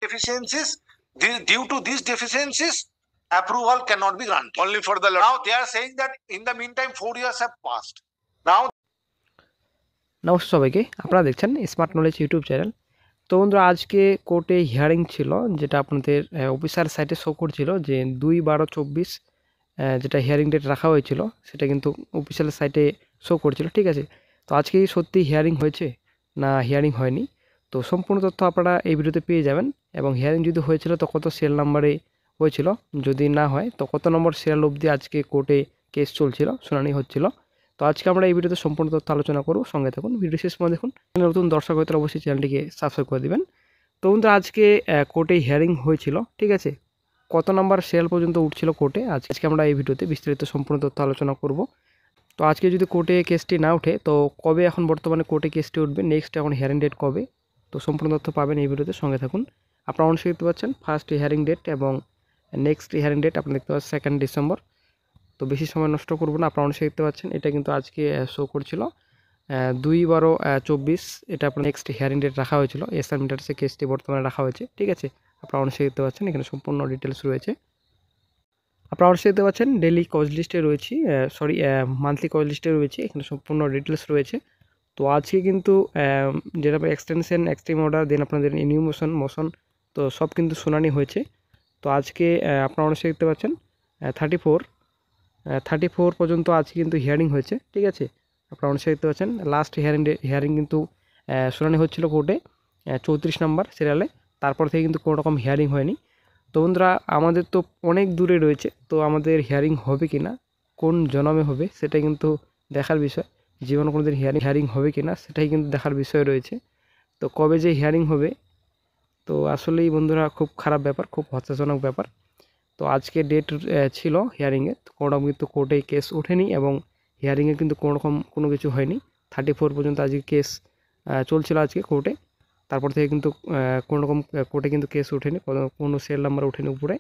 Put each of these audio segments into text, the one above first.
deficiencies. Due to these deficiencies, approval cannot be granted. Only for the now they are saying that in the meantime 4 years have passed. Now নমস্কার সবাইকে, আপনারা দেখছেন smart knowledge YouTube channel. তো বন্ধুরা, আজকে কোর্টে hearing ছিল, যেটা আপনাদের অফিসার সাইটে শো করছিল যে 2/12/24 যেটা হিয়ারিং ডেট রাখা হয়েছিল, সেটা কিন্তু অফিসিয়াল সাইটে শো করছিল। ঠিক আছে, তো আজকে সত্যি হিয়ারিং হয়েছে না হিয়ারিং হয়নি, তো সম্পূর্ণ তথ্য আপনারা এই ভিডিওতে পেয়ে যাবেন। এবং হিয়ারিং যদি হয়েছিল তো কত সিরিয়াল নাম্বারে হয়েছিল, যদি না হয় তো কত নম্বর সিরিয়াল অবধি আজকে কোর্টে কেস চলছিল, শুনানি হচ্ছিল। তো আজকে আমরা এই ভিডিওতে সম্পূর্ণ তথ্য আলোচনা করব, সঙ্গে থাকুন, ভিডিও শেষ পর্যন্ত দেখুন। নতুন দর্শক হয়তো অবশ্যই চ্যানেলটিকে সাবস্ক্রাইব করে দেবেন। তো বন্ধুরা, আজকে কোর্টে হিয়ারিং হয়েছিল, ঠিক আছে, কত নাম্বার সিরিয়াল পর্যন্ত উঠছিল কোর্টে, আজকে আমরা এই ভিডিওতে বিস্তারিত সম্পূর্ণ তথ্য আলোচনা করব। তো আজকে যদি কোর্টে কেসটি না ওঠে তো কবে এখন বর্তমানে কোর্টে কেসটি উঠবে, নেক্সট এখন হিয়ারিং ডেট কবে, তো সম্পূর্ণ তথ্য পাবেন এই ভিডিওতে, সঙ্গে থাকুন। আপনারা অবশ্যই দেখতে পাচ্ছেন ফার্স্ট হিয়ারিং ডেট এবং নেক্সট হিয়ারিং ডেট আপনারা দেখতে পাচ্ছেন 2 ডিসেম্বর। তো বেশি সময় নষ্ট করব না, আপনারা অবশ্যই দেখতে পাচ্ছেন এটা কিন্তু আজকে শো করছিল 2/12/24, এটা আপনার নেক্সট হিয়ারিং ডেট রাখা হয়েছিল। এসআর মিটার্সে কেসটি বর্তমানে রাখা হয়েছে, ঠিক আছে, আপনারা অবশ্যই দেখতে পাচ্ছেন এখানে সম্পূর্ণ ডিটেলস রয়েছে। আপনারা অবশ্যই দেখতে পাচ্ছেন ডেলি কজ লিস্টে রয়েছি, মান্থলি কজ লিস্টে রয়েছে, এখানে সম্পূর্ণ ডিটেলস রয়েছে। তো আজকে কিন্তু যেটা এক্সটেনশন, এক্সট্রিম অর্ডার, দেন আপনাদের নিউ মোশন, তো সব কিন্তু শুনানি হয়েছে। তো আজকে আপনারা অবশ্যই দেখতে পাচ্ছেন 34 পর্যন্ত আজকে কিন্তু হিয়ারিং হয়েছে, ঠিক আছে, আপনারা অবশ্যই দেখতে পাচ্ছেন। লাস্ট হিয়ারিং কিন্তু শুনানি হচ্ছিল কোর্টে 34 নম্বর সিরিয়ালে, তারপর থেকে কিন্তু কোনো রকম হিয়ারিং হয়নি। তো বন্ধুরা, আমাদের তো অনেক দূরে রয়েছে, তো আমাদের হিয়ারিং হবে কি না, কোন জনমে হবে সেটাই কিন্তু দেখার বিষয়। জীবনে কোনো দিন হিয়ারিং হবে কি না সেটাই কিন্তু দেখার বিষয় রয়েছে। তো কবে যে হিয়ারিং হবে, তো আসলেই বন্ধুরা খুব খারাপ ব্যাপার, খুব হতাশাজনক ব্যাপার। তো আজকে ডেট ছিল হিয়ারিংয়ে, কোনো রকম কিন্তু কোর্টে কেস ওঠেনি এবং হিয়ারিংয়ে কিন্তু কোনো রকম কোনো কিছু হয়নি। 34 পর্যন্ত আজকে কেস চলছিল আজকে কোর্টে, তারপর থেকে কিন্তু কোনো রকম কোর্টে কিন্তু কেস ওঠেনি, কোনো সেল নাম্বার ওঠেনি উপরে।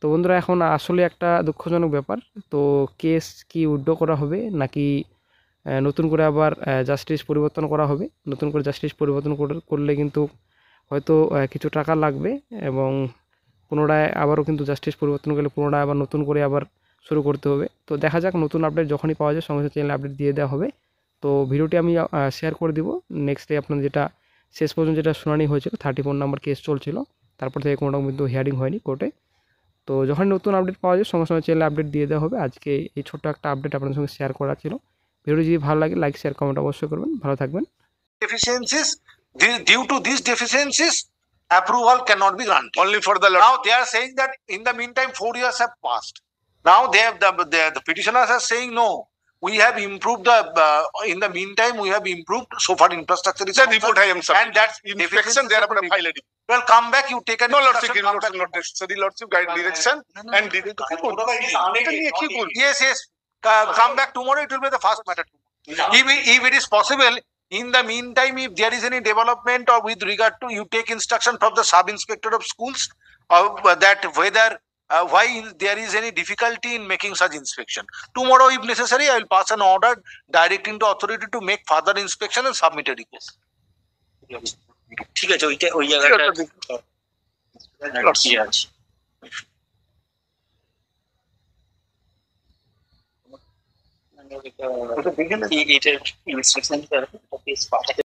তো বন্ধুরা, এখন আসলে একটা দুঃখজনক ব্যাপার। তো কেস কি উইথড্র করা হবে নাকি নতুন করে আবার জাস্টিস পরিবর্তন করা হবে? নতুন করে জাস্টিস পরিবর্তন করলে কিন্তু হয়তো কিছু টাকা লাগবে এবং পুনরায় আবারও কিন্তু জাস্টিস পরিবর্তন করলে পুনরায় আবার নতুন করে আবার শুরু করতে হবে। তো দেখা যাক, নতুন আপডেট যখনই পাওয়া যায় সঙ্গে সঙ্গে চ্যানেলে আপডেট দিয়ে দেওয়া হবে। তো ভিডিওটি আমি শেয়ার করে দিব। নেক্সট ডে আপনাদের যেটা শেষ পর্যন্ত যেটা শুনানি হয়েছিল, 34 নম্বর কেস চলছিল, তারপর থেকে কোনো রকম কিন্তু হিয়ারিং হয়নি কোর্টে। তো যখন নতুন আপডেট পাওয়া যায় সঙ্গে সঙ্গে চ্যানেলে আপডেট দিয়ে দেওয়া হবে। আজকে এই ছোট্ট একটা আপডেট আপনাদের সঙ্গে শেয়ার করা ছিল। ভিডিওটি যদি ভালো লাগে লাইক, শেয়ার, কমেন্ট অবশ্যই করবেন। ভালো থাকবেন। deficiencies, due to these deficiencies, approval cannot be granted. Only for the now they are saying that in the meantime 4 years have passed. Now they have the petitioners are saying no. We have improved in the meantime we have improved so far infrastructure is report I am submitting. And that's Inspection there upon a file. Well, come back, you take a No, Lordship, not necessary, Lordship, guide direction and yes, come back tomorrow, it will be the first matter. If it is possible, in the meantime, if there is any development or with regard to, you take instruction from the sub-inspector of schools that whether why there is any difficulty in making such inspection. Tomorrow, if necessary, I will pass an order directing the authority to make further inspection and submit a request. ঠিক আছে, ওই জায়গাটা আছে। এটা instruction